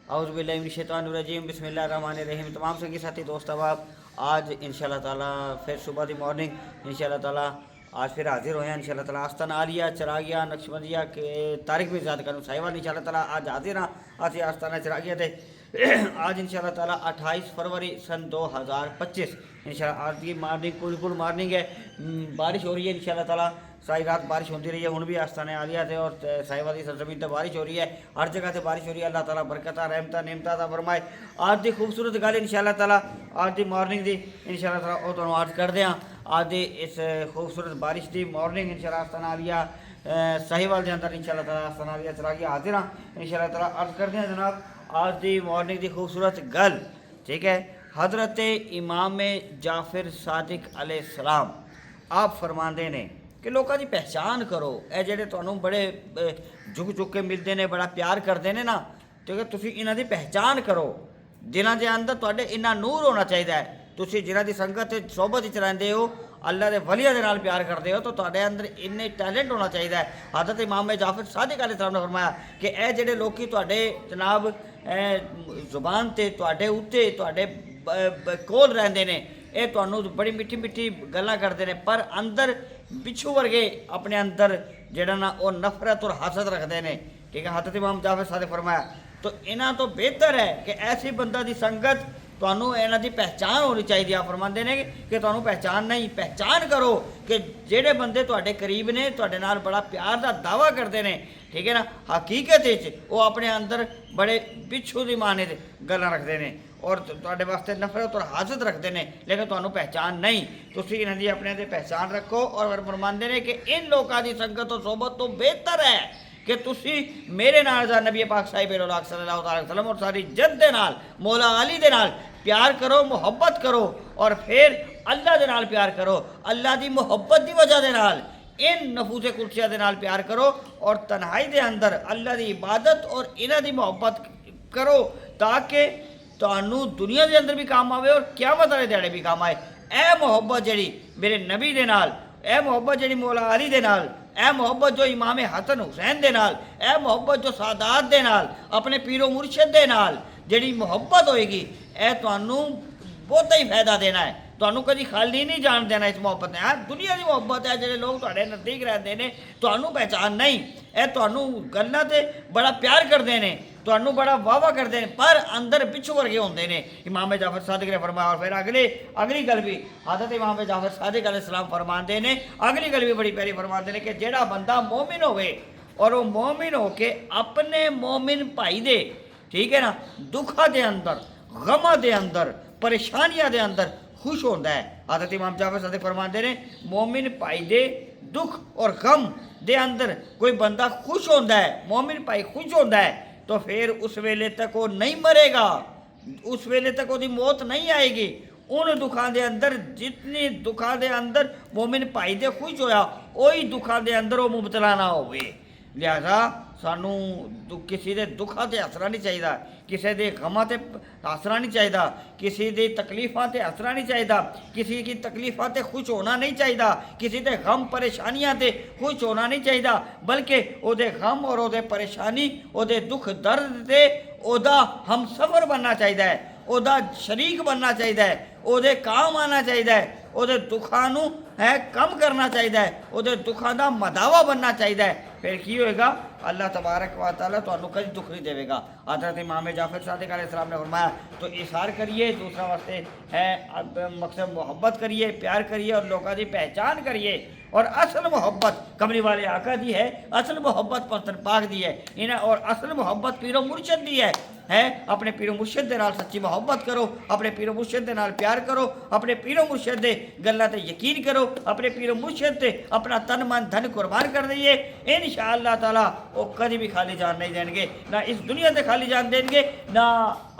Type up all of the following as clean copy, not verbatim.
औज़ुबिल्लाहिमिनश्शैतानिर्रजीम बिस्मिल्लाहिर्रहमानिर्रहीम। तमाम संगी साथी दोस्त अहबाब, आज इंशाअल्लाह ताला फिर सुबह की मॉर्निंग इंशाअल्लाह ताला आज फिर हाजिर हुए हैं इंशाअल्लाह ताला। आस्ताना आलिया चिरागिया नक्शबंदिया के तारिक भी ज़्यादा करूँ साहिवाल इंशाअल्लाह ताला आज हाजिर हाँ आज आस्ताना चिरागिया थे। आज इंशाअल्लाह ताला 28 फरवरी सन 2025 इंशाअल्लाह आज की मॉर्निंग बिल्कुल मॉर्निंग है। बारिश हो रही है इंशाअल्लाह ताला, सारी रात बारिश होती रही है, हूँ भी आस्ताने आलिया थे और साहिवाल की सरजमीन पर बारिश हो रही है, हर जगह से बारिश हो रही है। अल्लाह ताला बरकत रहमत नेमत दा फरमाए। आज की खूबसूरत गल इंशाअल्लाह ताला आज की मॉर्निंग की इंशाअल्लाह ताला वो तुहानूं आज करते हैं। आज की इस खूबसूरत बारिश की मॉर्निंग इंशाअल्लाह आस्ताना आलिया साहिवाल के अंदर इंशाअल्लाह ताला आस्ताना आलिया चरागी हाजिर हाँ इंशाअल्लाह ताला अर्ज करते हैं। जनाब आज की मॉर्निंग की खूबसूरत गल ठीक है, हज़रत इमाम जाफर सादिक अलैहिस्सलाम आप फरमाते ने कि लोगों की पहचान करो। ये जेडे तुहानूं बड़े झुक झुक के मिलते हैं, बड़ा प्यार करते हैं ना, तो कि तुसीं इन्हां दी पहचान करो। जिन्हां दे अंदर तुहाडे इन्ना नूर होना चाहिए। तुसीं जिन्हां दी संगत सोहबत च रहिंदे हो, अल्लाह के वलियां दे नाल प्यार करते हो, तो तुहाडे अंदर इन्ने टैलेंट होना चाहिए। हज़रत इमाम जाफर सादिक अलैहिस्सलाम ने फरमाया कि ये जेडे लोग तुहाडे जनाब जुबान ते तुहाडे उत्ते तुहाडे कोल रहिंदे ने, ये तुहानूं बड़ी मिठी मिठी गल्लां करते हैं, पर अंदर बिच्छू वर्गे अपने अंदर जेड़ा ना वो नफरत और हसद रखते हैं। ठीक है, हज़रत इमाम जाफर सादिक फरमाया तो इन्हां तो बेहतर है कि ऐसी बंदा की संगत तुहानूं इन्हां दी पहचान होनी चाहिए। आप फरमाते हैं कि तुहानूं पहचान नहीं, पहचान करो कि जेड़े बंदे तुहाडे करीब ने तुहाडे नाल बड़ा प्यार का दावा करते हैं, ठीक है ना, हकीकत वो अपने अंदर बड़े बिच्छू की माने गल्लां रखते हैं और तुहाडे वास्ते नफरत और हसद रखते हैं, लेकिन तुहानूं पहचान नहीं। तुसीं इन्हां दी अपने ते पहचान रखो। और फरमाते हैं कि इन लोगों की संगत और सोहबत तो बेहतर है कि तुसी मेरे नाल नबी पाक साहिब सल्लल्लाहु अलैहि वसल्लम और सारी जद दे नाल मौला अली दे नाल प्यार करो, मुहब्बत करो और फिर अल्लाह दे नाल प्यार करो। अल्लाह की मुहब्बत की वजह दे नाल इन नफूसे कुर्सिया दे नाल प्यार करो और तन्हाई दे अंदर अल्लाह की इबादत और इन्हां दी मुहब्बत करो, ताकि तुहानूं दुनिया के अंदर भी काम आवे और क़यामत वाले दिहाड़े भी काम आए। ए मुहब्बत जड़ी मेरे नबी दे नाल, ए मुहब्बत जड़ी मौला अली दे नाल, ए मुहब्बत जो इमाम हसन हुसैन दे नाल, ए मुहब्बत जो सादात दे नाल अपने पीरो मुर्शद दे नाल जड़ी मुहब्बत होएगी, ए तुहानूं बहुता ही फायदा देना है। तुहानूं कभी खाली नहीं जान देना इस मुहब्बत ने। हाँ, दुनिया की मुहब्बत है, जेडे लोग तुहाडे नज़दीक रहते हैं तुहानूं पहचान नहीं, ए तुहानूं गल्लां ते बड़ा प्यार करते हैं, तुहानूं बड़ा वाहवा करते हैं, पर अंदर पिछू वर्गे होंदे ने। इमाम जाफर सादिक ने फरमाया। और फिर अगली गल भी हज़रत इमाम जाफर सादिक अलैहिस्सलाम फरमाते हैं, अगली गल भी बड़ी प्यारी फरमाते हैं कि जेड़ा बंदा मोमिन होवे और वो मोमिन हो के अपने मोमिन भाई दे, ठीक है ना, दुखा दे अंदर, गमा दे अंदर, परेशानियां दे अंदर खुश होता है। हज़रत इमाम जाफर सादिक फरमाते हैं मोमिन भाई दे दुख और गम दे अंदर कोई बंदा खुश होता है, मोमिन भाई खुश होता है, तो फिर उस वेले तक वो नहीं मरेगा, उस वेले तक वो मौत नहीं आएगी। उन दुखों के अंदर जितनी दुखों के अंदर मोमिन भाई दे खुश होया, वही दुखों के अंदर वो मुबतला ना हो। लिहाजा सानू किसी के दुखों से हसना नहीं चाहिए, किसी के गमां से हसना नहीं चाहिए, किसी की तकलीफों से हसना नहीं चाहिए, किसी की तकलीफों से खुश होना नहीं चाहिए, किसी के गम परेशानियां से खुश होना नहीं चाहिए, बल्कि वो गम और वो परेशानी वो दुख दर्द से ओदा हम सफ़र बनना चाहिए, ओदा शरीक बनना चाहिए, वो काम आना चाहिए, वो दुखों है कम करना चाहिए, वो दुखों का मदावा बनना चाहिए। फिर की होएगा, अल्लाह तबारक व तआला तुहानूं कभी दुख नहीं देगा। हज़रत इमाम जाफर सादिक अलैहिस्सलाम ने फरमाया तो इशार करिए, दूसरा वास्ते है मकसद मोहब्बत करिए, प्यार करिए और लोगों की पहचान करिए। और असल मोहब्बत कमली वाले आका दी है, असल मोहब्बत पत्थर पाक दी है इन्हें, और असल मोहब्बत पीरो मुर्शद दी है अपने पीरो मुर्शद दे नाल सच्ची मोहब्बत करो, अपने पीरो मुर्शद दे नाल प्यार करो, अपने पीरो मुर्शद दे गल्लां ते यकीन करो, अपने पीरो मुर्शद ते अपना तन मन धन कुर्बान कर दईए। इंशाअल्लाह ताला वो कभी भी खाली जान नहीं देंगे, ना इस दुनिया से खाली जान देंगे, ना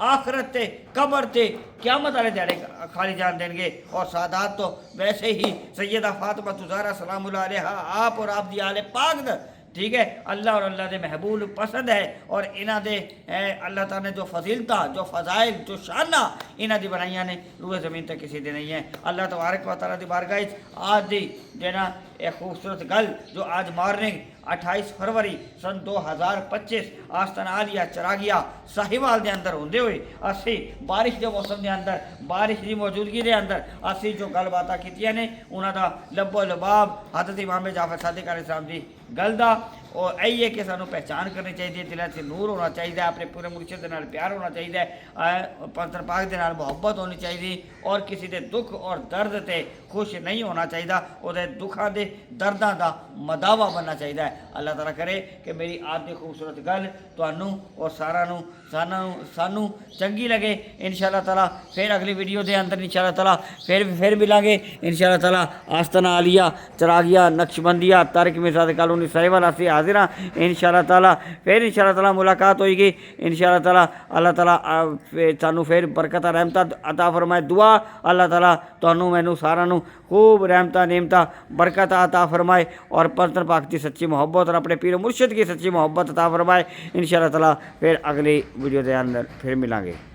आखरत ते कब्र ते क़यामत वाले दिहाड़े खाली जान देंगे। और सादात तो वैसे ही सैयदा फातिमा ज़हरा सलामुल्लाह अलैहा आप और आप दी आले पाक, ठीक है, अल्लाह और अल्लाह के महबूब पसंद है। और इन्हां दे अल्लाह ताला ने जो फजीलता, जो फ़ज़ाइल, जो शाना इन्हां दी बनाइयां ने रूए ज़मीन तक किसी दे नहीं है। अल्लाह तबारक व तआला दी बारगाह आज दी जेना एक खूबसूरत गल जो आज मॉर्निंग 28 फरवरी सन 2025 आस्ताना आलिया चरागिया साहिवाल के अंदर होंदे हुए असी बारिश के मौसम के अंदर बारिश की मौजूदगी के अंदर असी जो गलबात की ने उन्होंने लबो लबाब हज़रत इमाम जाफर सादिक अलैहिस्सलाम की गल का और यही है कि सानू पहचान करनी चाहिए, दिल से नूर होना चाहिए, अपने पूरे मुर्शिद के नाल प्यार होना चाहिए, पंथर पाक के नाल मुहब्बत होनी चाहिए और किसी के दुख और दर्द से खुश नहीं होना चाहिए, उहदे दुखों के दर्दों का मदावा बनना चाहिए। अल्लाह ताला करे कि मेरी आज की खूबसूरत गल तुहानू और सानू चंगी लगे। इंशाअल्लाह ताला फिर अगली वीडियो के अंदर इंशाअल्लाह ताला फिर मिलांगे इंशाअल्लाह ताला। आस्ताना आलिया चरागिया नक्शबंदिया तारिक मिर्ज़ा कॉलोनी साहिवाल से हाजिर हाँ इंशाअल्लाह ताला। फिर इंशाअल्लाह ताला मुलाकात होगी इंशाअल्लाह ताला। अल्लाह ताला सानू फिर बरकत रहमत अता फरमाए। दुआ अल्लाह ताला तुहानू मैनू सारा नू खूब रहमत नेमत बरकत अता फरमाए और पंथर पाक की सच्ची मोहब्बत और अपने पीर मुर्शिद की सच्ची मोहब्बत अता फरमाए इंशाअल्लाह ताला। फिर अगली वीडियो के अंदर फिर मिलांगे।